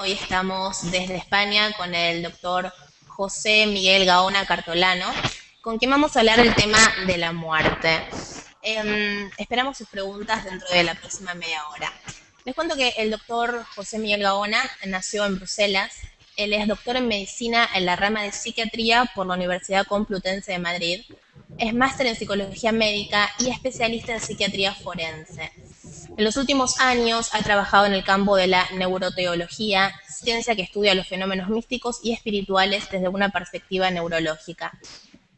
Hoy estamos desde España con el doctor José Miguel Gaona Cartolano, con quien vamos a hablar del tema de la muerte. Esperamos sus preguntas dentro de la próxima media hora. Les cuento que el doctor José Miguel Gaona nació en Bruselas. Él es doctor en medicina en la rama de psiquiatría por la Universidad Complutense de Madrid. Es máster en psicología médica y especialista en psiquiatría forense. En los últimos años ha trabajado en el campo de la neuroteología, ciencia que estudia los fenómenos místicos y espirituales desde una perspectiva neurológica.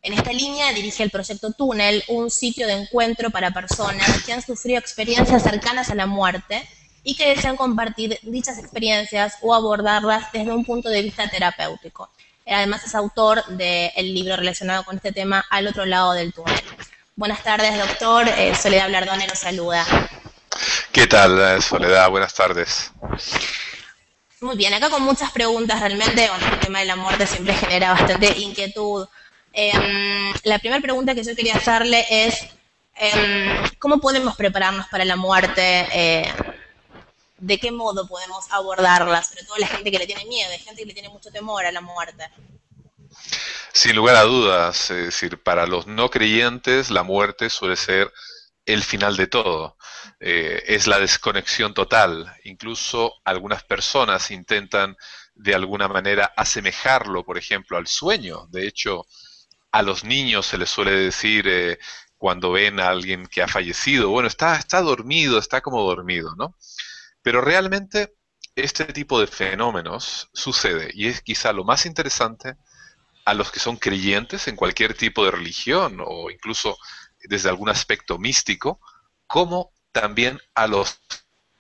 En esta línea dirige el proyecto Túnel, un sitio de encuentro para personas que han sufrido experiencias cercanas a la muerte y que desean compartir dichas experiencias o abordarlas desde un punto de vista terapéutico. Además es autor del libro relacionado con este tema, Al otro lado del túnel. Buenas tardes, doctor. Soledad Blardone nos saluda. ¿Qué tal, Soledad? Buenas tardes. Muy bien, acá con muchas preguntas realmente. Bueno, el tema de la muerte siempre genera bastante inquietud. La primera pregunta que yo quería hacerle es, ¿cómo podemos prepararnos para la muerte? ¿De qué modo podemos abordarla? Sobre todo la gente que le tiene miedo, hay gente que le tiene mucho temor a la muerte. Sin lugar a dudas, es decir, para los no creyentes la muerte suele ser el final de todo. Es la desconexión total. Incluso algunas personas intentan de alguna manera asemejarlo, por ejemplo, al sueño. De hecho, a los niños se les suele decir cuando ven a alguien que ha fallecido, bueno, está dormido, está como dormido, ¿no? Pero realmente este tipo de fenómenos sucede y es quizá lo más interesante a los que son creyentes en cualquier tipo de religión o incluso desde algún aspecto místico, como también a los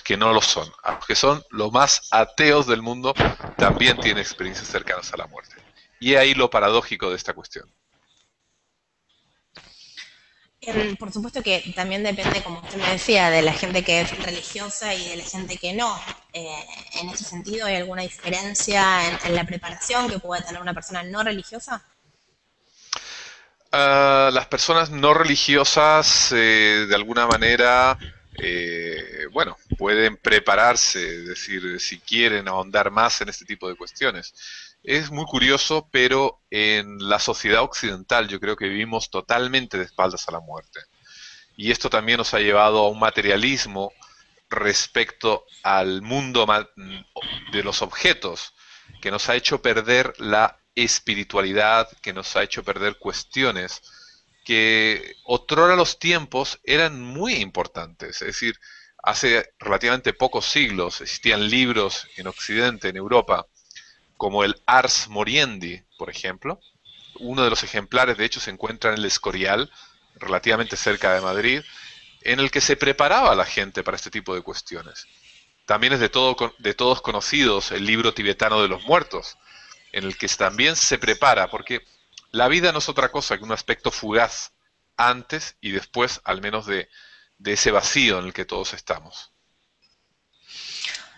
que no lo son. A los que son los más ateos del mundo también tienen experiencias cercanas a la muerte. Y ahí lo paradójico de esta cuestión. Por supuesto que también depende, como usted me decía, de la gente que es religiosa y de la gente que no. En ese sentido, ¿hay alguna diferencia en la preparación que puede tener una persona no religiosa? Las personas no religiosas, de alguna manera, bueno, pueden prepararse, es decir, si quieren ahondar más en este tipo de cuestiones. Es muy curioso, pero en la sociedad occidental yo creo que vivimos totalmente de espaldas a la muerte. Y esto también nos ha llevado a un materialismo respecto al mundo de los objetos, que nos ha hecho perder la espiritualidad, que nos ha hecho perder cuestiones que otrora los tiempos eran muy importantes. Es decir, hace relativamente pocos siglos existían libros en Occidente, en Europa, como el Ars Moriendi, por ejemplo. Uno de los ejemplares, de hecho, se encuentra en el Escorial, relativamente cerca de Madrid, en el que se preparaba a la gente para este tipo de cuestiones. También es de todos conocidos el libro tibetano de los muertos, en el que también se prepara, porque la vida no es otra cosa que un aspecto fugaz antes y después, al menos, de ese vacío en el que todos estamos.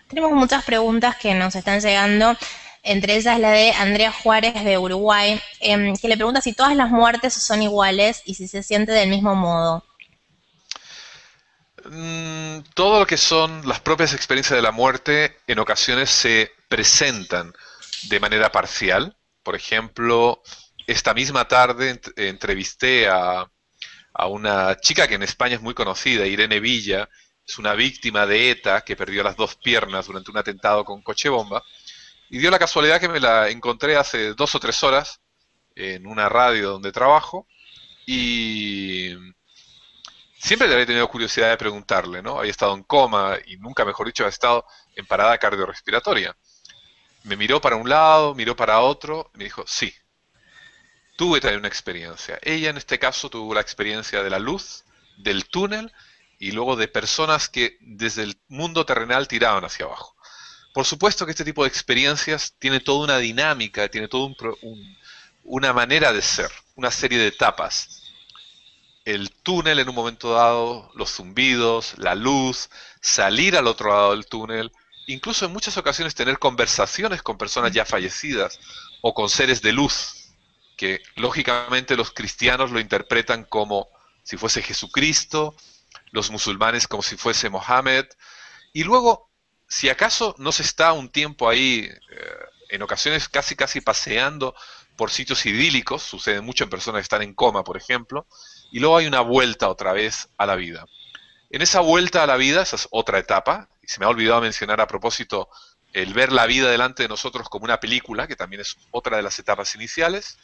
Tenemos muchas preguntas que nos están llegando, entre ellas la de Andrea Juárez de Uruguay, que le pregunta si todas las muertes son iguales y si se siente del mismo modo. Todo lo que son las propias experiencias de la muerte en ocasiones se presentan de manera parcial. Por ejemplo, esta misma tarde entrevisté a una chica que en España es muy conocida, Irene Villa, es una víctima de ETA que perdió las dos piernas durante un atentado con coche bomba, y dio la casualidad que me la encontré hace 2 o 3 horas en una radio donde trabajo, y siempre le había tenido curiosidad de preguntarle, ¿no? Había estado en coma y nunca, mejor dicho, había estado en parada cardiorrespiratoria. Me miró para un lado, miró para otro, y me dijo, sí, tuve también una experiencia. Ella en este caso tuvo la experiencia de la luz, del túnel y luego de personas que desde el mundo terrenal tiraban hacia abajo. Por supuesto que este tipo de experiencias tiene toda una dinámica, tiene toda una manera de ser, una serie de etapas. El túnel en un momento dado, los zumbidos, la luz, salir al otro lado del túnel, incluso en muchas ocasiones tener conversaciones con personas ya fallecidas o con seres de luz, que lógicamente los cristianos lo interpretan como si fuese Jesucristo, los musulmanes como si fuese Mohammed, y luego si acaso no se está un tiempo ahí, en ocasiones casi casi paseando por sitios idílicos, sucede mucho en personas que están en coma, por ejemplo, y luego hay una vuelta otra vez a la vida. En esa vuelta a la vida, esa es otra etapa, y se me ha olvidado mencionar a propósito el ver la vida delante de nosotros como una película, que también es otra de las etapas iniciales.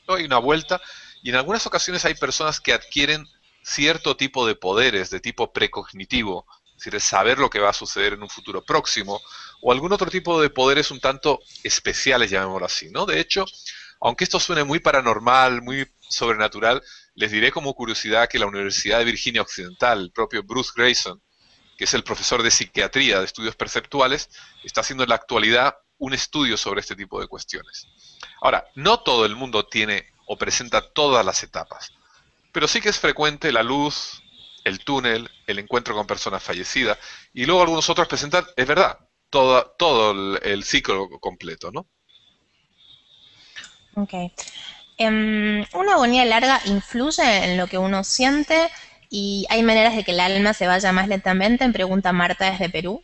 Luego hay una vuelta, y en algunas ocasiones hay personas que adquieren cierto tipo de poderes de tipo precognitivo, es decir, el saber lo que va a suceder en un futuro próximo, o algún otro tipo de poderes un tanto especiales, llamémoslo así, ¿no? De hecho, aunque esto suene muy paranormal, muy sobrenatural, les diré como curiosidad que la Universidad de Virginia Occidental, el propio Bruce Grayson, que es el profesor de psiquiatría de estudios perceptuales, está haciendo en la actualidad un estudio sobre este tipo de cuestiones. Ahora, no todo el mundo tiene o presenta todas las etapas, pero sí que es frecuente la luz, el túnel, el encuentro con personas fallecidas, y luego algunos otros presentan, es verdad, todo el ciclo completo, ¿no? Ok. ¿Una agonía larga influye en lo que uno siente y hay maneras de que el alma se vaya más lentamente? Pregunta Marta desde Perú.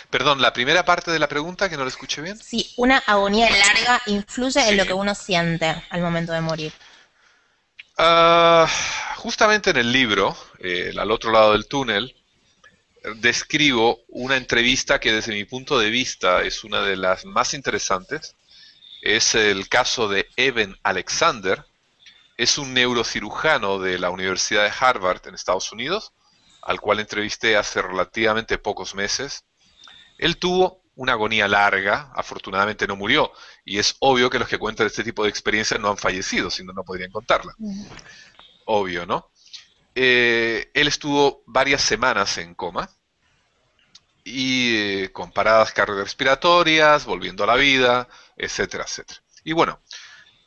Perdón, la primera parte de la pregunta, que no lo escuché bien. Si una agonía larga influye en lo que Sí. uno siente al momento de morir. Ah, justamente en el libro, Al otro lado del túnel, describo una entrevista que desde mi punto de vista es una de las más interesantes. Es el caso de Eben Alexander. Es un neurocirujano de la Universidad de Harvard en Estados Unidos, al cual entrevisté hace relativamente pocos meses. Él tuvo una agonía larga, afortunadamente no murió, y es obvio que los que cuentan este tipo de experiencias no han fallecido, si no, no podrían contarla. Obvio, ¿no? Él estuvo varias semanas en coma y con paradas cardiorrespiratorias, volviendo a la vida, etcétera, etcétera. Y bueno,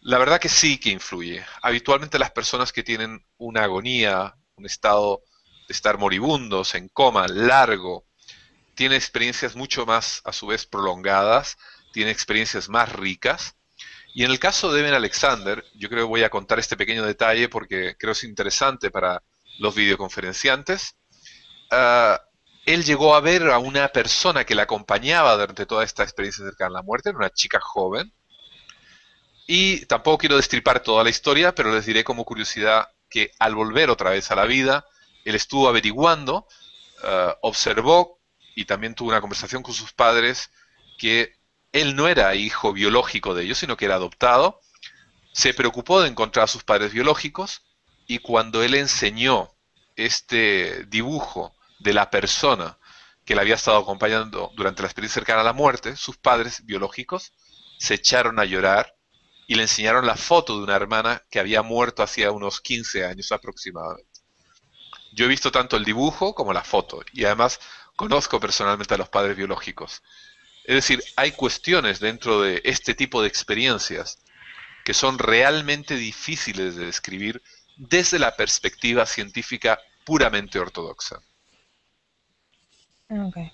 la verdad que sí que influye. Habitualmente las personas que tienen una agonía, un estado de estar moribundos, en coma largo, tienen experiencias mucho más, a su vez, prolongadas, tienen experiencias más ricas. Y en el caso de Ben Alexander, yo creo que voy a contar este pequeño detalle porque creo que es interesante para los videoconferenciantes. Ah, él llegó a ver a una persona que le acompañaba durante toda esta experiencia cercana a la muerte, era una chica joven, y tampoco quiero destripar toda la historia, pero les diré como curiosidad que al volver otra vez a la vida, él estuvo averiguando, observó y también tuvo una conversación con sus padres que él no era hijo biológico de ellos, sino que era adoptado. Se preocupó de encontrar a sus padres biológicos y cuando él enseñó este dibujo de la persona que le había estado acompañando durante la experiencia cercana a la muerte, sus padres biológicos se echaron a llorar y le enseñaron la foto de una hermana que había muerto hacía unos 15 años aproximadamente. Yo he visto tanto el dibujo como la foto y además conozco personalmente a los padres biológicos. Es decir, hay cuestiones dentro de este tipo de experiencias que son realmente difíciles de describir desde la perspectiva científica puramente ortodoxa. Okay.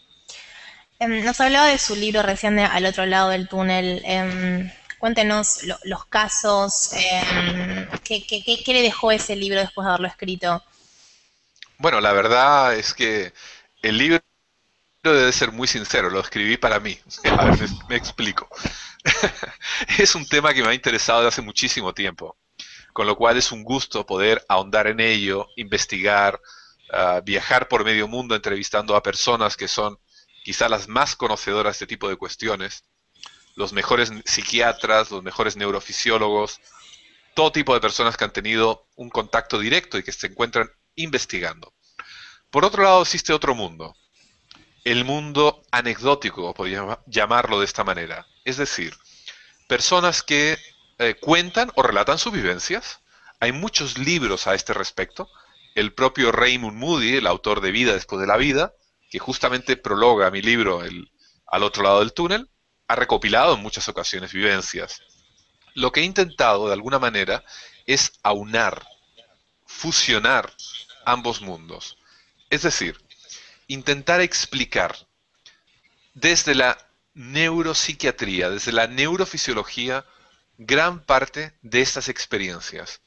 Nos hablaba de su libro recién de Al otro lado del túnel. Cuéntenos los casos, ¿qué le dejó ese libro después de haberlo escrito? Bueno, la verdad es que el libro debe ser muy sincero, lo escribí para mí. A ver, me explico. Es un tema que me ha interesado desde hace muchísimo tiempo, con lo cual es un gusto poder ahondar en ello, investigar, viajar por medio mundo entrevistando a personas que son quizá las más conocedoras de este tipo de cuestiones, los mejores psiquiatras, los mejores neurofisiólogos, todo tipo de personas que han tenido un contacto directo y que se encuentran investigando. Por otro lado, existe otro mundo, el mundo anecdótico, podría llamarlo de esta manera. Es decir, personas que cuentan o relatan sus vivencias. Hay muchos libros a este respecto. El propio Raymond Moody, el autor de Vida después de la vida, que justamente prologa mi libro Al otro lado del túnel, ha recopilado en muchas ocasiones vivencias. Lo que he intentado de alguna manera es aunar, fusionar ambos mundos. Es decir, intentar explicar desde la neuropsiquiatría, desde la neurofisiología, gran parte de estas experiencias.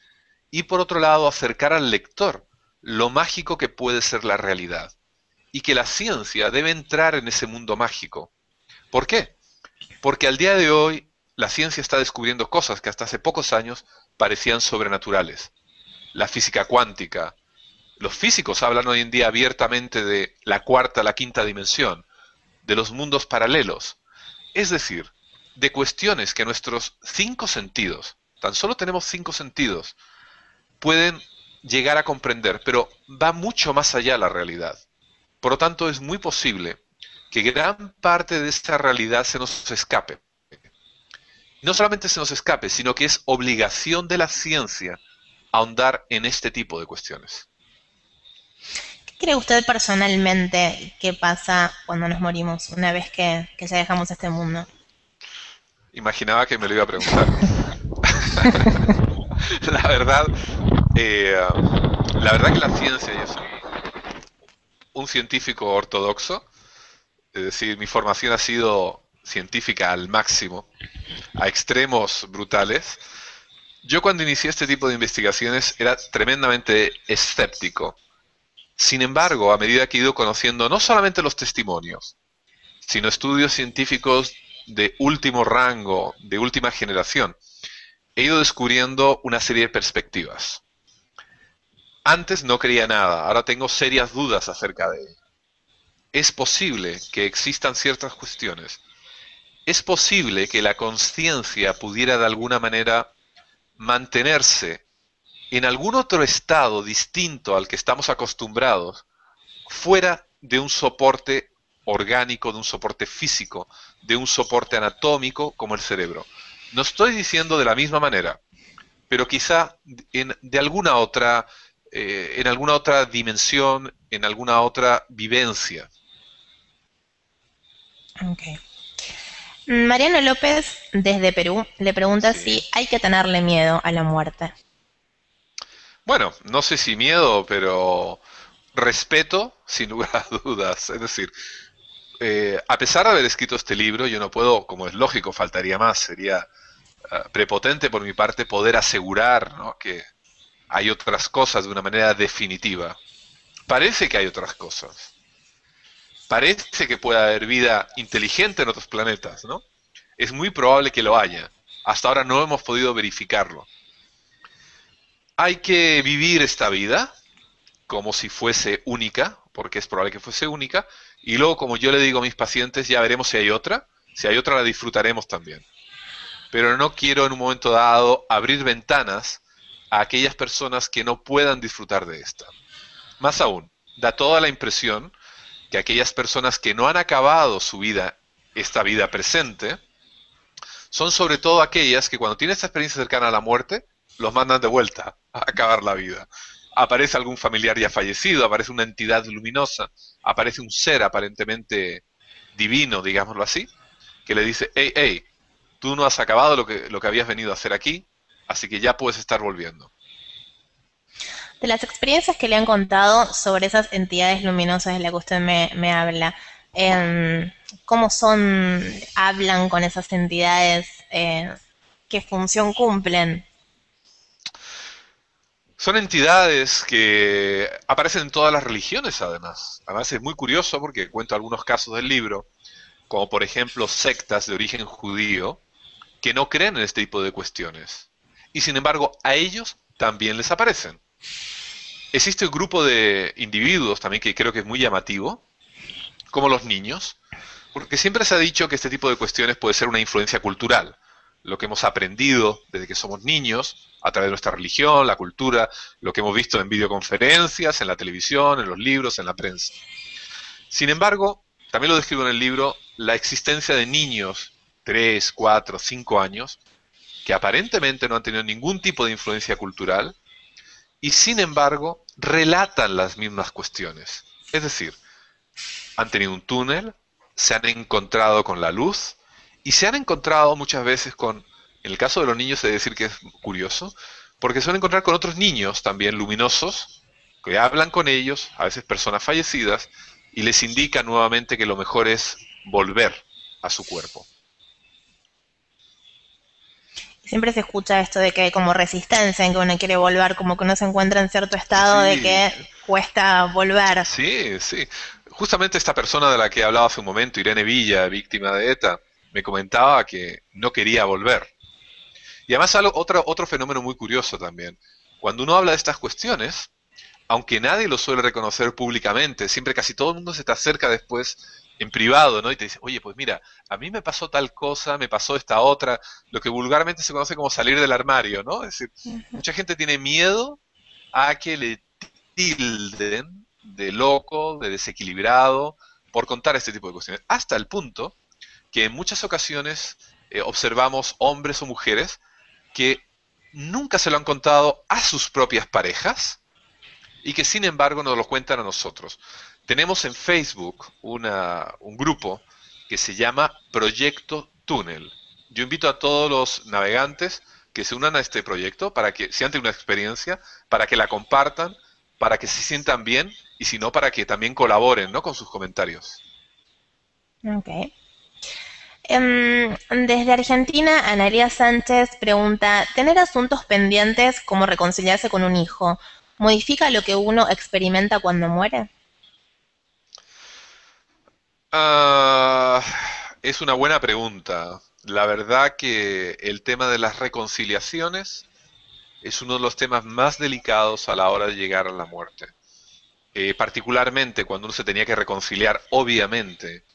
Y por otro lado, acercar al lector lo mágico que puede ser la realidad. y que la ciencia debe entrar en ese mundo mágico. ¿Por qué? Porque al día de hoy la ciencia está descubriendo cosas que hasta hace pocos años parecían sobrenaturales. La física cuántica. Los físicos hablan hoy en día abiertamente de la cuarta, la quinta dimensión, de los mundos paralelos. Es decir, de cuestiones que nuestros cinco sentidos, tan solo tenemos cinco sentidos, pueden llegar a comprender, pero va mucho más allá la realidad. Por lo tanto, es muy posible que gran parte de esta realidad se nos escape. No solamente se nos escape, sino que es obligación de la ciencia ahondar en este tipo de cuestiones. ¿Qué cree usted personalmente que pasa cuando nos morimos, una vez que ya dejamos este mundo? Imaginaba que me lo iba a preguntar. La verdad, eh, la verdad que la ciencia, yo soy un científico ortodoxo, es decir, mi formación ha sido científica al máximo, a extremos brutales. Yo cuando inicié este tipo de investigaciones era tremendamente escéptico. Sin embargo, a medida que he ido conociendo no solamente los testimonios, sino estudios científicos de último rango, de última generación, he ido descubriendo una serie de perspectivas. Antes no creía nada, ahora tengo serias dudas acerca de ello. Es posible que existan ciertas cuestiones. Es posible que la conciencia pudiera de alguna manera mantenerse en algún otro estado distinto al que estamos acostumbrados, fuera de un soporte orgánico, de un soporte físico, de un soporte anatómico como el cerebro. No estoy diciendo de la misma manera, pero quizá de en alguna otra dimensión, en alguna otra vivencia. Ok. Mariano López, desde Perú, le pregunta Sí. si hay que tenerle miedo a la muerte. Bueno, no sé si miedo, pero respeto, sin lugar a dudas. Es decir, a pesar de haber escrito este libro, yo no puedo, como es lógico, faltaría más, sería prepotente por mi parte poder asegurar, ¿no?, que hay otras cosas de una manera definitiva. Parece que hay otras cosas. Parece que puede haber vida inteligente en otros planetas, ¿no? Es muy probable que lo haya. Hasta ahora no hemos podido verificarlo. Hay que vivir esta vida como si fuese única, porque es probable que fuese única, y luego, como yo le digo a mis pacientes, ya veremos si hay otra. Si hay otra, la disfrutaremos también. Pero no quiero en un momento dado abrir ventanas a aquellas personas que no puedan disfrutar de esta. Más aún, da toda la impresión que aquellas personas que no han acabado su vida, esta vida presente, son sobre todo aquellas que cuando tienen esta experiencia cercana a la muerte, los mandan de vuelta a acabar la vida. Aparece algún familiar ya fallecido, aparece una entidad luminosa, aparece un ser aparentemente divino, digámoslo así, que le dice, hey, hey, tú no has acabado lo que habías venido a hacer aquí, así que ya puedes estar volviendo. De las experiencias que le han contado sobre esas entidades luminosas de las que usted me habla, ¿cómo son, hablan con esas entidades? ¿Qué función cumplen? Son entidades que aparecen en todas las religiones, además. Además es muy curioso porque cuento algunos casos del libro, como por ejemplo sectas de origen judío que no creen en este tipo de cuestiones. Y sin embargo, a ellos también les aparecen. Existe un grupo de individuos también que creo que es muy llamativo, como los niños, porque siempre se ha dicho que este tipo de cuestiones puede ser una influencia cultural, lo que hemos aprendido desde que somos niños, a través de nuestra religión, la cultura, lo que hemos visto en videoconferencias, en la televisión, en los libros, en la prensa. Sin embargo, también lo describo en el libro, la existencia de niños, 3, 4, 5 años, que aparentemente no han tenido ningún tipo de influencia cultural, y sin embargo relatan las mismas cuestiones. Es decir, han tenido un túnel, se han encontrado con la luz y se han encontrado muchas veces con, en el caso de los niños, he de decir que es curioso, porque se van a encontrar con otros niños también luminosos, que hablan con ellos, a veces personas fallecidas, y les indican nuevamente que lo mejor es volver a su cuerpo. Siempre se escucha esto de que hay como resistencia en que uno quiere volver, como que uno se encuentra en cierto estado de Sí, que cuesta volver. sí, sí. justamente esta persona de la que hablaba hace un momento, Irene Villa, víctima de ETA, me comentaba que no quería volver. Y además otro fenómeno muy curioso también. Cuando uno habla de estas cuestiones, aunque nadie lo suele reconocer públicamente, siempre casi todo el mundo se te acerca después en privado, ¿no? Y te dice, oye, pues mira, a mí me pasó tal cosa, me pasó esta otra, lo que vulgarmente se conoce como salir del armario, ¿no? Es decir, mucha gente tiene miedo a que le tilden de loco, de desequilibrado, por contar este tipo de cuestiones. Hasta el punto que en muchas ocasiones observamos hombres o mujeres que nunca se lo han contado a sus propias parejas y que sin embargo nos lo cuentan a nosotros. Tenemos en Facebook un grupo que se llama Proyecto Túnel. Yo invito a todos los navegantes que se unan a este proyecto para que, si han tenido una experiencia, para que la compartan, para que se sientan bien y si no, para que también colaboren, ¿no?, con sus comentarios. Ok. Desde Argentina, Analia Sánchez pregunta, ¿tener asuntos pendientes como reconciliarse con un hijo modifica lo que uno experimenta cuando muere? Ah, es una buena pregunta. La verdad que el tema de las reconciliaciones es uno de los temas más delicados a la hora de llegar a la muerte. Particularmente cuando uno se tenía que reconciliar, obviamente,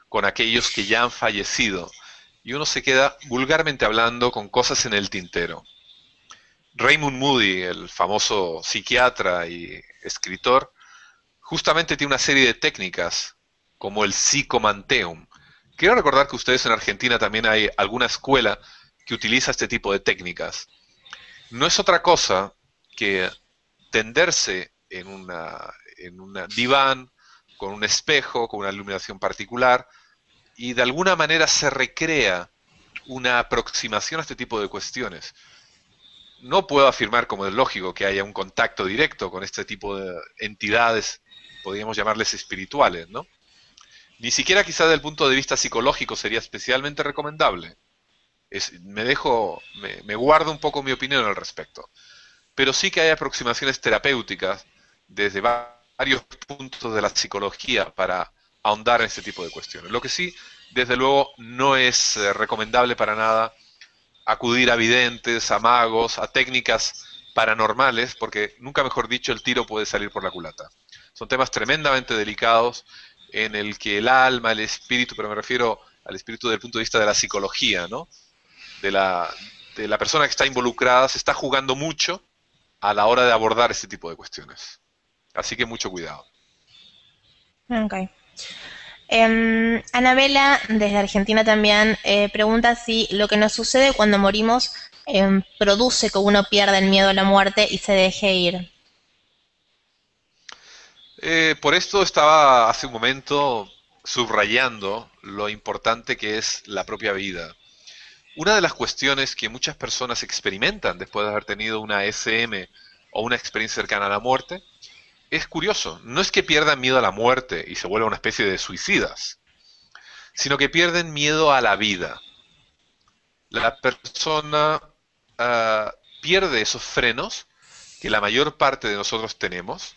con aquellos que ya han fallecido. Y uno se queda, vulgarmente hablando, con cosas en el tintero. Raymond Moody, el famoso psiquiatra y escritor, justamente tiene una serie de técnicas, como el psicomanteum. Quiero recordar que ustedes en Argentina también hay alguna escuela que utiliza este tipo de técnicas. No es otra cosa que tenderse en una diván, con un espejo, con una iluminación particular, y de alguna manera se recrea una aproximación a este tipo de cuestiones. No puedo afirmar, como es lógico, que haya un contacto directo con este tipo de entidades, podríamos llamarles espirituales, ¿no? Ni siquiera quizá desde el punto de vista psicológico sería especialmente recomendable. Me guardo un poco mi opinión al respecto. Pero sí que hay aproximaciones terapéuticas desde varios puntos de la psicología para ahondar en este tipo de cuestiones. Lo que sí, desde luego, no es recomendable para nada acudir a videntes, a magos, a técnicas paranormales, porque nunca mejor dicho, el tiro puede salir por la culata. Son temas tremendamente delicados en el que el alma, el espíritu, pero me refiero al espíritu desde el punto de vista de la psicología, ¿no? De de la persona que está involucrada, se está jugando mucho a la hora de abordar este tipo de cuestiones. Así que mucho cuidado. Ok. Anabela, desde Argentina también, pregunta si lo que nos sucede cuando morimos produce que uno pierda el miedo a la muerte y se deje ir. Por esto estaba hace un momento subrayando lo importante que es la propia vida. Una de las cuestiones que muchas personas experimentan después de haber tenido una SM o una experiencia cercana a la muerte es curioso. No es que pierdan miedo a la muerte y se vuelvan una especie de suicidas, sino que pierden miedo a la vida. La persona ah, pierde esos frenos que la mayor parte de nosotros tenemos,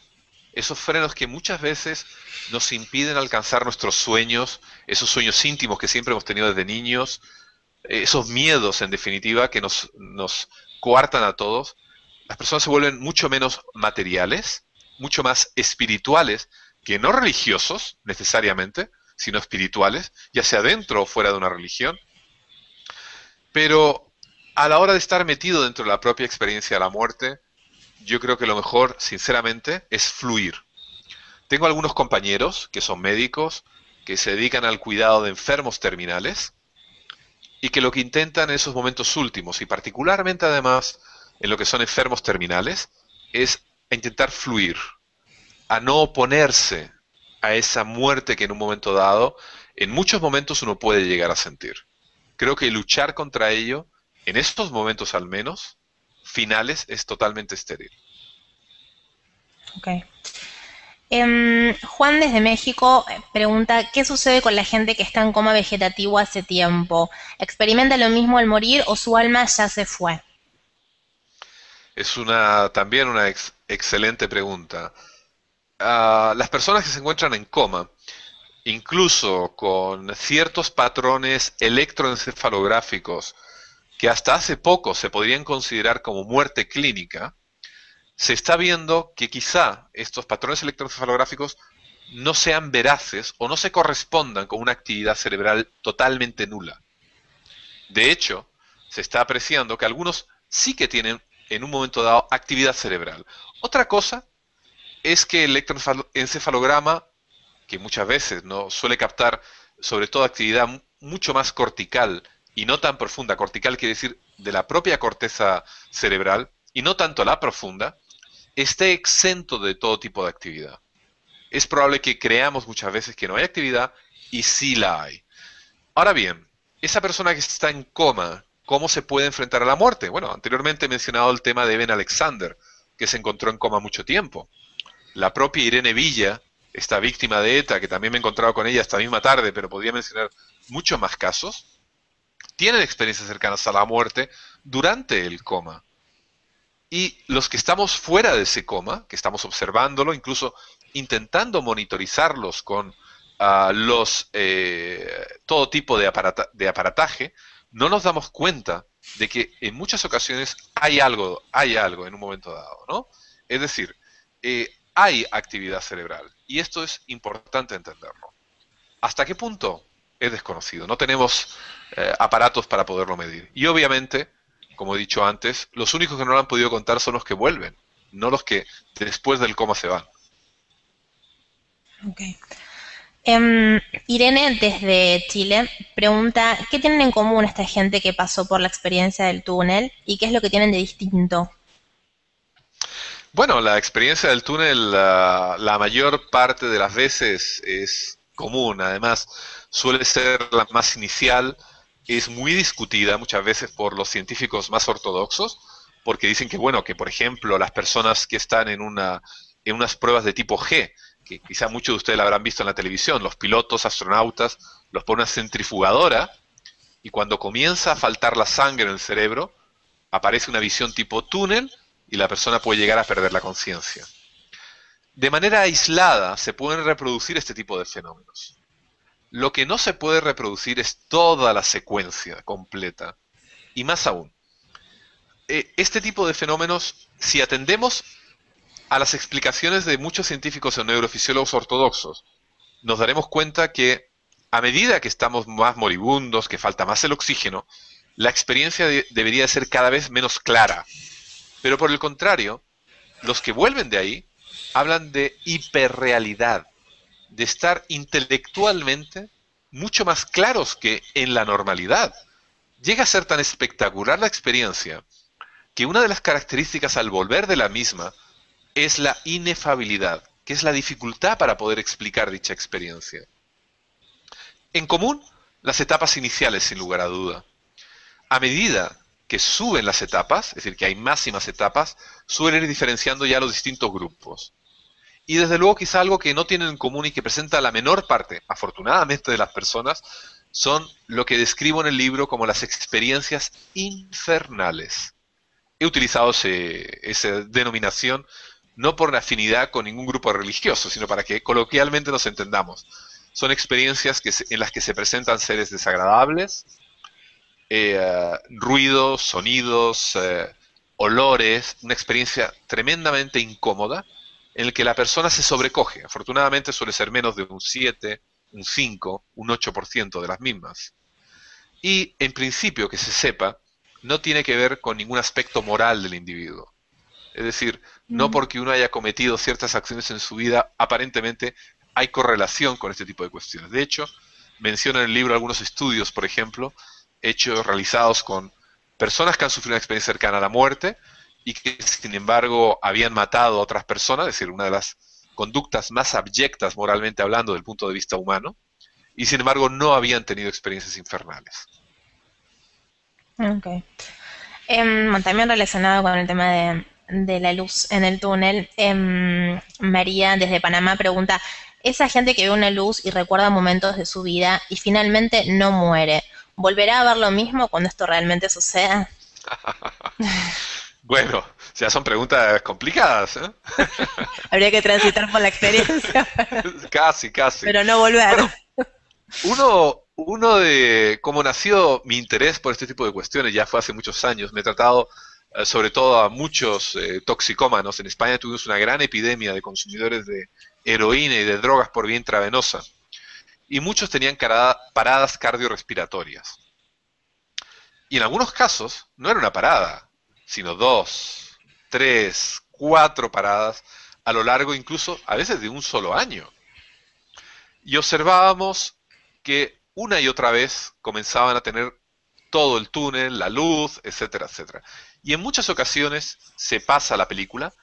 esos frenos que muchas veces nos impiden alcanzar nuestros sueños, esos sueños íntimos que siempre hemos tenido desde niños, esos miedos en definitiva que nos coartan a todos. Las personas se vuelven mucho menos materiales, mucho más espirituales, que no religiosos necesariamente, sino espirituales, ya sea dentro o fuera de una religión. Pero a la hora de estar metido dentro de la propia experiencia de la muerte, yo creo que lo mejor, sinceramente, es fluir. Tengo algunos compañeros que son médicos, que se dedican al cuidado de enfermos terminales y que lo que intentan en esos momentos últimos, y particularmente además en lo que son enfermos terminales, es intentar fluir, a no oponerse a esa muerte que en un momento dado, en muchos momentos uno puede llegar a sentir. Creo que luchar contra ello, en estos momentos al menos, finales, es totalmente estéril. Ok. Juan desde México pregunta, ¿qué sucede con la gente que está en coma vegetativo hace tiempo? ¿Experimenta lo mismo al morir o su alma ya se fue? Es también una excelente pregunta. las personas que se encuentran en coma, incluso con ciertos patrones electroencefalográficos que hasta hace poco se podrían considerar como muerte clínica, se está viendo que quizá estos patrones electroencefalográficos no sean veraces o no se correspondan con una actividad cerebral totalmente nula. De hecho, se está apreciando que algunos sí que tienen en un momento dado actividad cerebral. Otra cosa es que el electroencefalograma, que muchas veces no suele captar sobre todo actividad mucho más cortical y no tan profunda, cortical quiere decir de la propia corteza cerebral y no tanto la profunda, esté exento de todo tipo de actividad. Es probable que creamos muchas veces que no hay actividad y sí la hay. Ahora bien, esa persona que está en coma, ¿cómo se puede enfrentar a la muerte? Bueno, anteriormente he mencionado el tema de Ben Alexander, que se encontró en coma mucho tiempo. La propia Irene Villa, esta víctima de ETA, que también me he encontrado con ella esta misma tarde, pero podría mencionar muchos más casos, tienen experiencias cercanas a la muerte durante el coma. Y los que estamos fuera de ese coma, que estamos observándolo, incluso intentando monitorizarlos con todo tipo de aparataje, no nos damos cuenta de que en muchas ocasiones hay algo en un momento dado, ¿no? Es decir, hay actividad cerebral y esto es importante entenderlo. ¿Hasta qué punto? Es desconocido. No tenemos aparatos para poderlo medir. Y obviamente, como he dicho antes, los únicos que no lo han podido contar son los que vuelven, no los que después del coma se van. Ok. Irene, desde Chile, pregunta, ¿qué tienen en común esta gente que pasó por la experiencia del túnel y qué es lo que tienen de distinto? Bueno, la experiencia del túnel, la mayor parte de las veces es común. Además, suele ser la más inicial. Es muy discutida muchas veces por los científicos más ortodoxos, porque dicen que, bueno, que por ejemplo, las personas que están en unas pruebas de tipo G, que quizá muchos de ustedes la habrán visto en la televisión, los pilotos, astronautas, los ponen una centrifugadora y cuando comienza a faltar la sangre en el cerebro, aparece una visión tipo túnel y la persona puede llegar a perder la conciencia. De manera aislada se pueden reproducir este tipo de fenómenos. Lo que no se puede reproducir es toda la secuencia completa. Y más aún, este tipo de fenómenos, si atendemos a las explicaciones de muchos científicos o neurofisiólogos ortodoxos, nos daremos cuenta que a medida que estamos más moribundos, que falta más el oxígeno, la experiencia debería ser cada vez menos clara. Pero por el contrario, los que vuelven de ahí hablan de hiperrealidad, de estar intelectualmente mucho más claros que en la normalidad. Llega a ser tan espectacular la experiencia que una de las características al volver de la misma es la inefabilidad, que es la dificultad para poder explicar dicha experiencia. En común, las etapas iniciales, sin lugar a duda. A medida que suben las etapas, es decir, que hay más y más etapas, suelen ir diferenciando ya los distintos grupos. Y desde luego quizá algo que no tienen en común y que presenta la menor parte, afortunadamente, de las personas, son lo que describo en el libro como las experiencias infernales. He utilizado esa denominación no por afinidad con ningún grupo religioso, sino para que coloquialmente nos entendamos. Son experiencias en las que se presentan seres desagradables, ruidos, sonidos, olores, una experiencia tremendamente incómoda en el que la persona se sobrecoge. Afortunadamente suele ser menos de un 7, un 5, un 8% de las mismas. Y en principio, que se sepa, no tiene que ver con ningún aspecto moral del individuo. Es decir, no Mm. porque uno haya cometido ciertas acciones en su vida, aparentemente hay correlación con este tipo de cuestiones. De hecho, menciono en el libro algunos estudios, por ejemplo, hechos realizados con personas que han sufrido una experiencia cercana a la muerte y que, sin embargo, habían matado a otras personas, es decir, una de las conductas más abyectas moralmente hablando del punto de vista humano, y sin embargo no habían tenido experiencias infernales. Ok. Bueno, también relacionado con el tema de la luz en el túnel, María desde Panamá pregunta, esa gente que ve una luz y recuerda momentos de su vida y finalmente no muere, ¿volverá a ver lo mismo cuando esto realmente suceda? Bueno, ya son preguntas complicadas, ¿eh? Habría que transitar por la experiencia, Casi, casi. pero no volver. Bueno, uno de cómo nació mi interés por este tipo de cuestiones, ya fue hace muchos años. Me he tratado sobre todo a muchos toxicómanos. En España tuvimos una gran epidemia de consumidores de heroína y de drogas por vía intravenosa. Y muchos tenían paradas cardiorrespiratorias. Y en algunos casos no era una parada, sino dos, tres, cuatro paradas a lo largo incluso a veces de un solo año. Y observábamos que una y otra vez comenzaban a tener todo el túnel, la luz, etcétera, etcétera. Y en muchas ocasiones se pasa la película.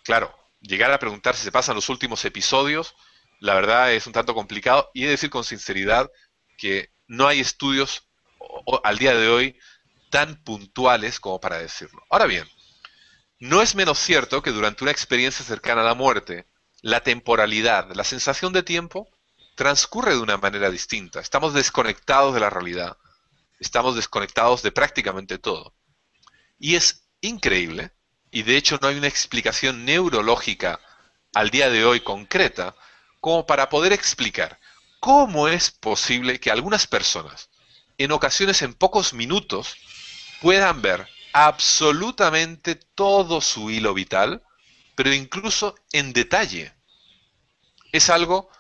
Claro, llegar a preguntar si se pasan los últimos episodios, la verdad es un tanto complicado. Y he de decir con sinceridad que no hay estudios al día de hoy tan puntuales como para decirlo. Ahora bien, no es menos cierto que durante una experiencia cercana a la muerte, la temporalidad, la sensación de tiempo, transcurre de una manera distinta. Estamos desconectados de la realidad, estamos desconectados de prácticamente todo. Y es increíble, y de hecho no hay una explicación neurológica al día de hoy concreta, como para poder explicar cómo es posible que algunas personas, en ocasiones en pocos minutos, puedan ver absolutamente todo su hilo vital, pero incluso en detalle. Es algo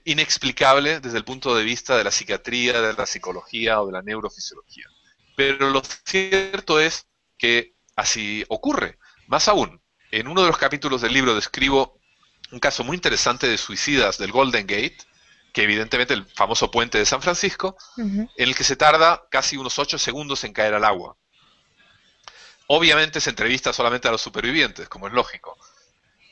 inexplicable desde el punto de vista de la psiquiatría, de la psicología o de la neurofisiología. Pero lo cierto es que así ocurre. Más aún, en uno de los capítulos del libro describo un caso muy interesante de suicidas del Golden Gate, que evidentemente el famoso puente de San Francisco, Ujú. en el que se tarda casi unos 8 segundos en caer al agua. Obviamente se entrevista solamente a los supervivientes, como es lógico,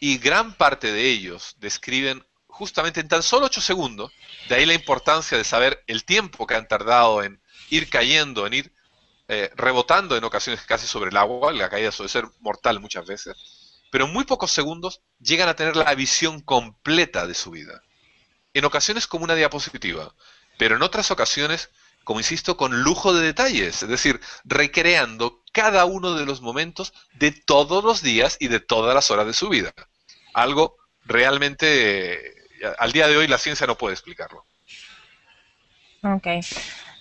y gran parte de ellos describen justamente en tan solo 8 segundos, de ahí la importancia de saber el tiempo que han tardado en ir cayendo, en ir rebotando en ocasiones casi sobre el agua, la caída suele ser mortal muchas veces, pero en muy pocos segundos llegan a tener la visión completa de su vida. En ocasiones como una diapositiva, pero en otras ocasiones, como insisto, con lujo de detalles, es decir, recreando cada uno de los momentos de todos los días y de todas las horas de su vida. Algo realmente, al día de hoy la ciencia no puede explicarlo. Ok.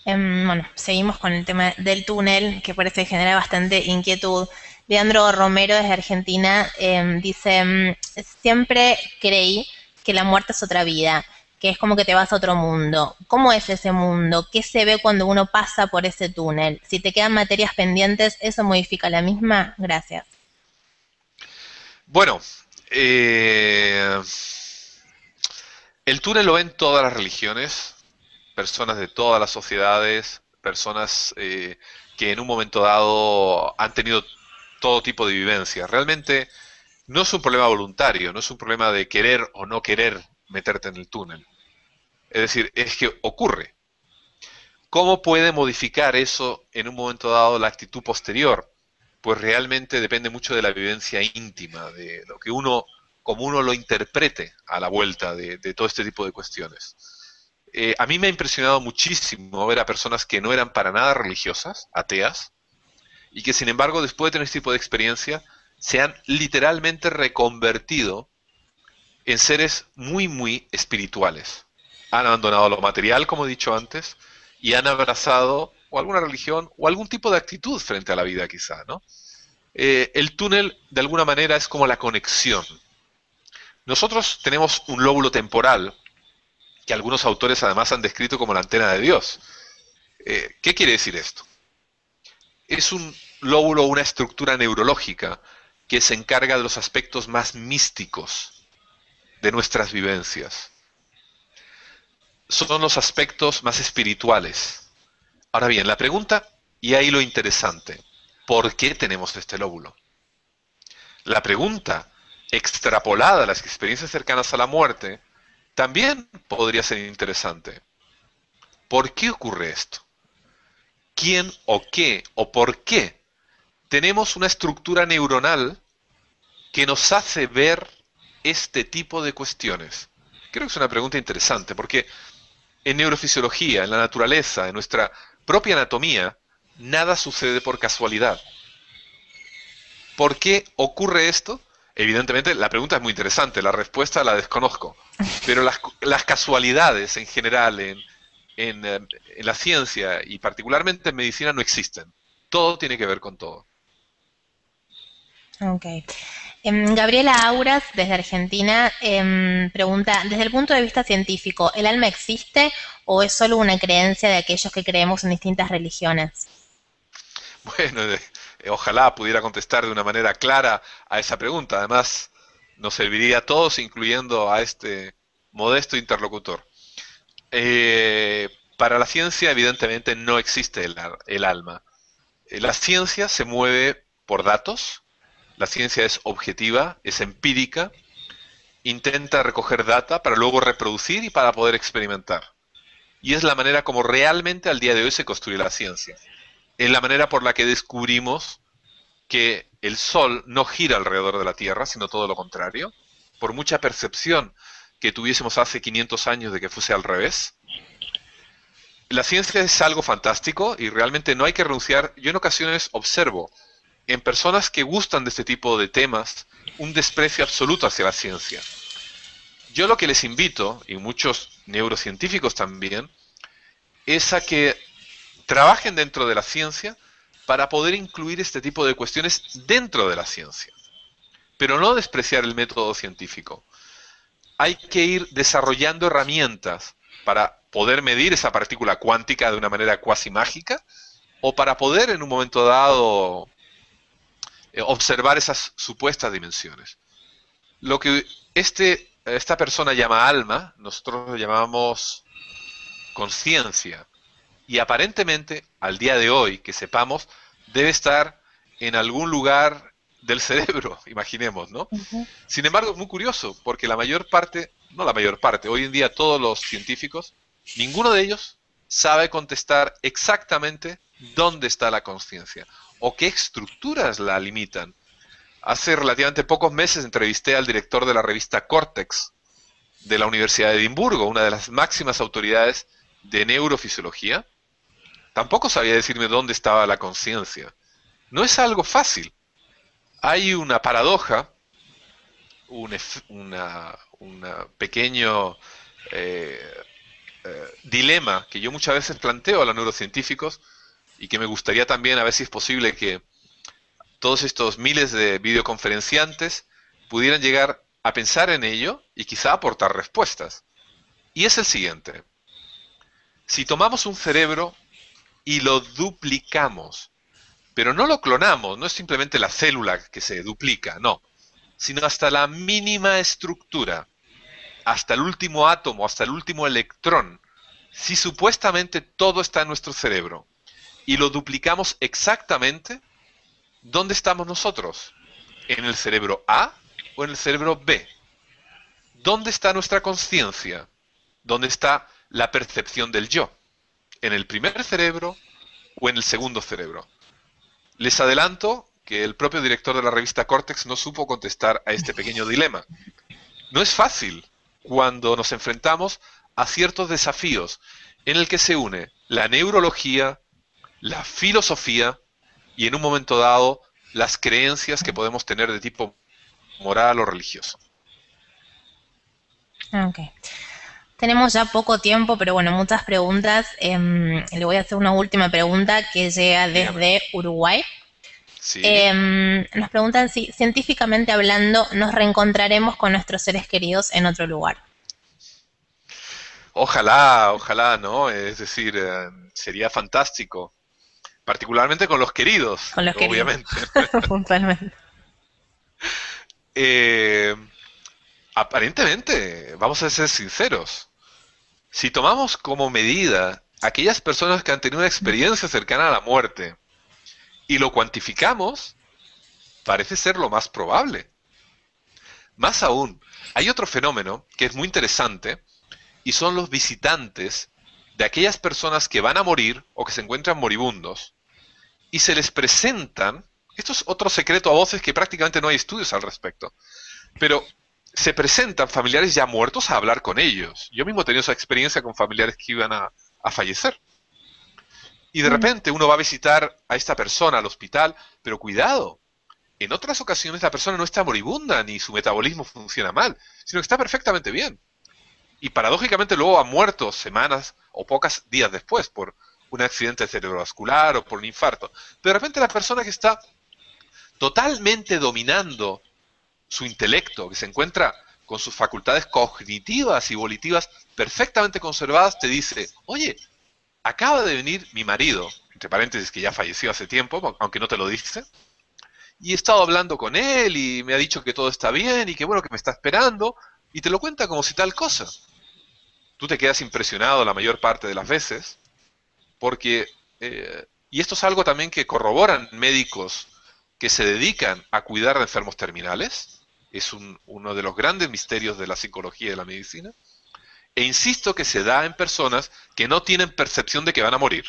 Bueno, seguimos con el tema del túnel, que parece generar bastante inquietud. Leandro Romero desde Argentina dice, siempre creí que la muerte es otra vida, que es como que te vas a otro mundo. ¿Cómo es ese mundo? ¿Qué se ve cuando uno pasa por ese túnel? Si te quedan materias pendientes, ¿eso modifica la misma? Gracias. Bueno, eh, el túnel lo ven todas las religiones, personas de todas las sociedades, personas que en un momento dado han tenido todo tipo de vivencias. Realmente no es un problema voluntario, no es un problema de querer o no querer meterte en el túnel. Es decir, es que ocurre. ¿Cómo puede modificar eso en un momento dado la actitud posterior? Pues realmente depende mucho de la vivencia íntima, de lo que uno, como uno lo interprete a la vuelta de todo este tipo de cuestiones. A mí me ha impresionado muchísimo ver a personas que no eran para nada religiosas, ateas, y que sin embargo después de tener este tipo de experiencia se han literalmente reconvertido en seres muy, muy espirituales. Han abandonado lo material, como he dicho antes, y han abrazado o alguna religión o algún tipo de actitud frente a la vida quizá, ¿no? El túnel de alguna manera es como la conexión. Nosotros tenemos un lóbulo temporal que algunos autores además han descrito como la antena de Dios. ¿Qué quiere decir esto? Es un lóbulo, una estructura neurológica que se encarga de los aspectos más místicos de nuestras vivencias. Son los aspectos más espirituales. Ahora bien, la pregunta, y ahí lo interesante, ¿por qué tenemos este lóbulo? La pregunta, extrapolada a las experiencias cercanas a la muerte, también podría ser interesante. ¿Por qué ocurre esto? ¿Quién o qué o por qué tenemos una estructura neuronal que nos hace ver este tipo de cuestiones? Creo que es una pregunta interesante porque en neurofisiología, en la naturaleza, en nuestra propia anatomía, nada sucede por casualidad. ¿Por qué ocurre esto? Evidentemente, la pregunta es muy interesante, la respuesta la desconozco, pero las casualidades en general en la ciencia y particularmente en medicina no existen. Todo tiene que ver con todo. Ok. Gabriela Auras, desde Argentina, pregunta, desde el punto de vista científico, ¿el alma existe o es solo una creencia de aquellos que creemos en distintas religiones? Bueno, ojalá pudiera contestar de una manera clara a esa pregunta. Además, nos serviría a todos, incluyendo a este modesto interlocutor. Para la ciencia, evidentemente, no existe el alma. La ciencia se mueve por datos, la ciencia es objetiva, es empírica, intenta recoger data para luego reproducir y para poder experimentar. Y es la manera como realmente al día de hoy se construye la ciencia. Es la manera por la que descubrimos que el Sol no gira alrededor de la Tierra, sino todo lo contrario. Por mucha percepción que tuviésemos hace 500 años de que fuese al revés, la ciencia es algo fantástico y realmente no hay que renunciar. Yo en ocasiones observo en personas que gustan de este tipo de temas un desprecio absoluto hacia la ciencia. Yo lo que les invito, y muchos neurocientíficos también, es a que trabajen dentro de la ciencia para poder incluir este tipo de cuestiones dentro de la ciencia, pero no despreciar el método científico. Hay que ir desarrollando herramientas para poder medir esa partícula cuántica de una manera cuasi mágica o para poder en un momento dado observar esas supuestas dimensiones. Lo que esta persona llama alma, nosotros lo llamamos conciencia. Y aparentemente, al día de hoy, que sepamos, debe estar en algún lugar del cerebro, imaginemos, ¿no? Ujú. Sin embargo, es muy curioso, porque la mayor parte, no la mayor parte, hoy en día todos los científicos, ninguno de ellos sabe contestar exactamente dónde está la conciencia o qué estructuras la limitan. Hace relativamente pocos meses entrevisté al director de la revista Cortex de la Universidad de Edimburgo, una de las máximas autoridades de neurofisiología. Tampoco sabía decirme dónde estaba la conciencia. No es algo fácil. Hay una paradoja, una pequeño eh, dilema que yo muchas veces planteo a los neurocientíficos y que me gustaría también, a ver si es posible, que todos estos miles de videoconferenciantes pudieran llegar a pensar en ello y quizá aportar respuestas. Y es el siguiente. Si tomamos un cerebro y lo duplicamos, pero no lo clonamos, no es simplemente la célula que se duplica, no, sino hasta la mínima estructura, hasta el último átomo, hasta el último electrón, si supuestamente todo está en nuestro cerebro y lo duplicamos exactamente, ¿dónde estamos nosotros? ¿En el cerebro A o en el cerebro B? ¿Dónde está nuestra conciencia? ¿Dónde está la percepción del yo? ¿En el primer cerebro o en el segundo cerebro? Les adelanto que el propio director de la revista Cortex no supo contestar a este pequeño dilema. No es fácil cuando nos enfrentamos a ciertos desafíos en el que se une la neurología, la filosofía y en un momento dado las creencias que podemos tener de tipo moral o religioso. Ok. Tenemos ya poco tiempo, pero bueno, muchas preguntas. Le voy a hacer una última pregunta que llega Dígame. desde Uruguay. Sí. Nos preguntan si científicamente hablando nos reencontraremos con nuestros seres queridos en otro lugar. Ojalá, ojalá, ¿no? Es decir, sería fantástico. Particularmente con los queridos, Con los queridos, obviamente. puntualmente. Eh, Aparentemente, vamos a ser sinceros, si tomamos como medida aquellas personas que han tenido una experiencia cercana a la muerte y lo cuantificamos, parece ser lo más probable. Más aún, hay otro fenómeno que es muy interesante y son los visitantes de aquellas personas que van a morir o que se encuentran moribundos y se les presentan, esto es otro secreto a voces que prácticamente no hay estudios al respecto, pero se presentan familiares ya muertos a hablar con ellos. Yo mismo he tenido esa experiencia con familiares que iban a fallecer. Y de Mm. repente uno va a visitar a esta persona al hospital, pero cuidado, en otras ocasiones la persona no está moribunda ni su metabolismo funciona mal, sino que está perfectamente bien. Y paradójicamente luego ha muerto semanas o pocos días después por un accidente cerebrovascular o por un infarto. Pero de repente la persona que está totalmente dominando su intelecto, que se encuentra con sus facultades cognitivas y volitivas perfectamente conservadas, te dice, oye, acaba de venir mi marido, entre paréntesis que ya falleció hace tiempo, aunque no te lo dice, y he estado hablando con él y me ha dicho que todo está bien y que bueno, que me está esperando, y te lo cuenta como si tal cosa. Tú te quedas impresionado la mayor parte de las veces, porque, y esto es algo también que corroboran médicos que se dedican a cuidar de enfermos terminales, es uno de los grandes misterios de la psicología y de la medicina, e insisto que se da en personas que no tienen percepción de que van a morir.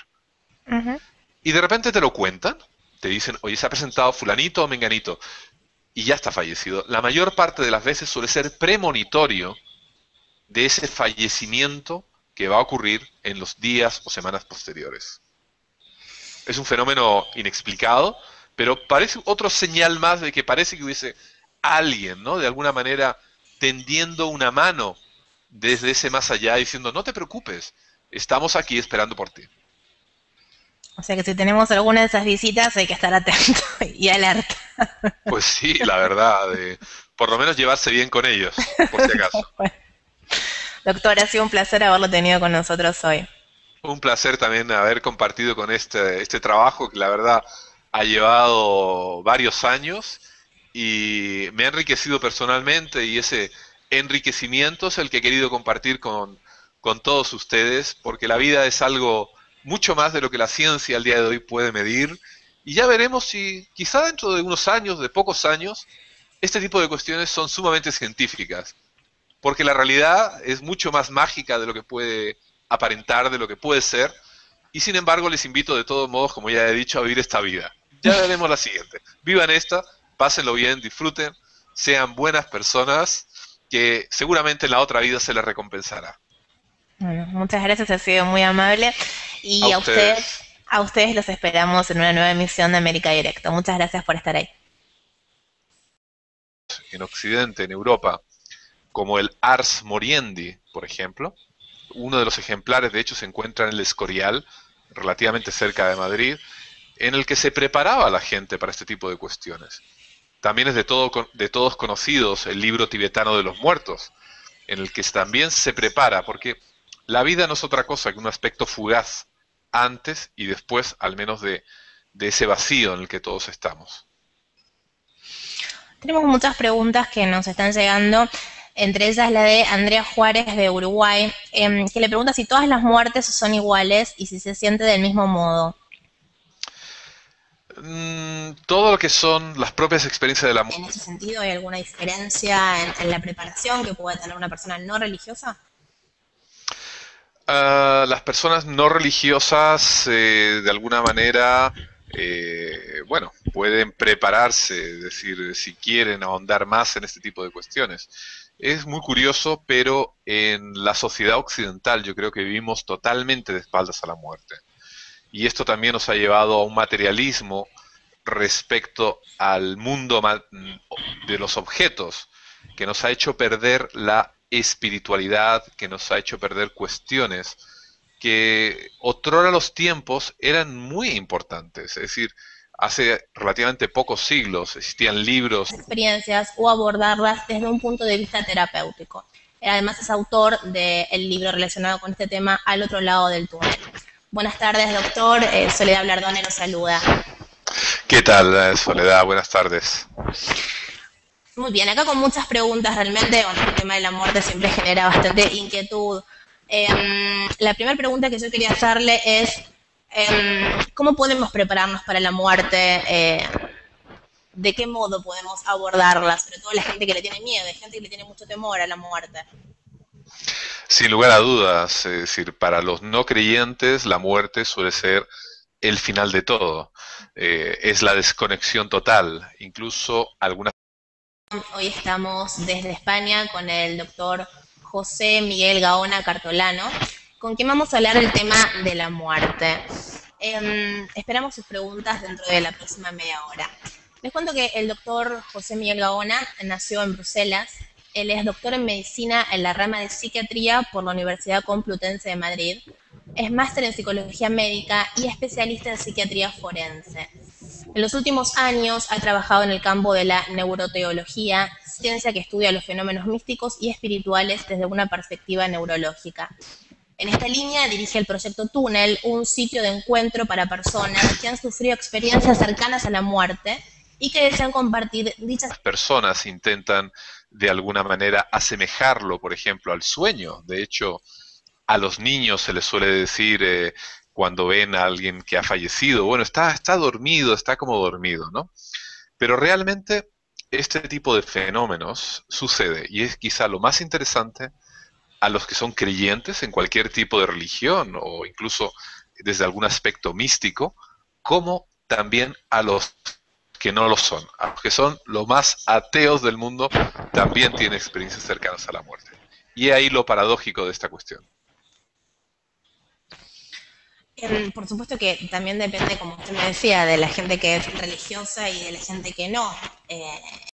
Ujú. Y de repente te lo cuentan, te dicen, oye, se ha presentado fulanito o menganito, y ya está fallecido. La mayor parte de las veces suele ser premonitorio de ese fallecimiento que va a ocurrir en los días o semanas posteriores. Es un fenómeno inexplicado, pero parece otro señal más de que parece que hubiese alguien, ¿no? De alguna manera tendiendo una mano desde ese más allá diciendo, no te preocupes, estamos aquí esperando por ti. O sea que si tenemos alguna de esas visitas hay que estar atento y alerta. Pues sí, la verdad, por lo menos llevarse bien con ellos, por si acaso. Bueno, doctor, ha sido un placer haberlo tenido con nosotros hoy. Un placer también haber compartido con este trabajo que la verdad ha llevado varios años y me ha enriquecido personalmente y ese enriquecimiento es el que he querido compartir con todos ustedes porque la vida es algo mucho más de lo que la ciencia al día de hoy puede medir y ya veremos si quizá dentro de unos años, de pocos años, este tipo de cuestiones son sumamente científicas porque la realidad es mucho más mágica de lo que puede aparentar, de lo que puede ser, y sin embargo les invito de todos modos, como ya he dicho, a vivir esta vida. Ya veremos la siguiente. Vivan esta, pásenlo bien, disfruten, sean buenas personas, que seguramente en la otra vida se les recompensará. Bueno, muchas gracias, ha sido muy amable. A Y ustedes, a ustedes los esperamos en una nueva emisión de América Directo. Muchas gracias por estar ahí. en Occidente, en Europa, como el Ars Moriendi, por ejemplo, uno de los ejemplares, de hecho, se encuentra en el Escorial, relativamente cerca de Madrid, en el que se preparaba a la gente para este tipo de cuestiones. También es de todos conocidos el libro tibetano de los muertos, en el que también se prepara, porque la vida no es otra cosa que un aspecto fugaz antes y después, al menos de ese vacío en el que todos estamos. Tenemos muchas preguntas que nos están llegando, entre ellas la de Andrea Juárez de Uruguay, que le pregunta si todas las muertes son iguales y si se siente del mismo modo. Todo lo que son las propias experiencias de la En muerte. ese sentido, ¿hay alguna diferencia en la preparación que puede tener una persona no religiosa? Las personas no religiosas, de alguna manera, bueno, pueden prepararse, es decir, si quieren ahondar más en este tipo de cuestiones. Es muy curioso, pero en la sociedad occidental yo creo que vivimos totalmente de espaldas a la muerte. Y esto también nos ha llevado a un materialismo respecto al mundo de los objetos, que nos ha hecho perder la espiritualidad, que nos ha hecho perder cuestiones que otrora los tiempos eran muy importantes. Es decir, hace relativamente pocos siglos existían libros. Experiencias o abordarlas desde un punto de vista terapéutico. Además es autor del libro relacionado con este tema Al otro lado del túnel. Buenas tardes, doctor. Soledad Blardone nos saluda. ¿Qué tal, Soledad? Buenas tardes. Muy bien, acá con muchas preguntas realmente, bueno, el tema de la muerte siempre genera bastante inquietud. La primera pregunta que yo quería hacerle es, ¿cómo podemos prepararnos para la muerte? ¿De qué modo podemos abordarla? Sobre todo la gente que le tiene miedo, hay gente que le tiene mucho temor a la muerte. Sin lugar a dudas, es decir, para los no creyentes la muerte suele ser el final de todo. Es la desconexión total. Incluso algunas... Hoy estamos desde España con el doctor José Miguel Gaona Cartolano, con quien vamos a hablar del tema de la muerte. Esperamos sus preguntas dentro de la próxima media hora. Les cuento que el doctor José Miguel Gaona nació en Bruselas. Él es doctor en medicina en la rama de psiquiatría por la Universidad Complutense de Madrid. Es máster en psicología médica y especialista en psiquiatría forense. En los últimos años ha trabajado en el campo de la neuroteología, ciencia que estudia los fenómenos místicos y espirituales desde una perspectiva neurológica. En esta línea dirige el proyecto Túnel, un sitio de encuentro para personas que han sufrido experiencias cercanas a la muerte y que desean compartir dichas. Las personas intentan de alguna manera asemejarlo, por ejemplo, al sueño. De hecho, a los niños se les suele decir cuando ven a alguien que ha fallecido, bueno, está dormido, está como dormido, ¿no? Pero realmente este tipo de fenómenos sucede y es quizá lo más interesante a los que son creyentes en cualquier tipo de religión o incluso desde algún aspecto místico, como también a los que no lo son. A los que son los más ateos del mundo también tienen experiencias cercanas a la muerte. Y ahí lo paradójico de esta cuestión. Por supuesto que también depende, como usted me decía, de la gente que es religiosa y de la gente que no.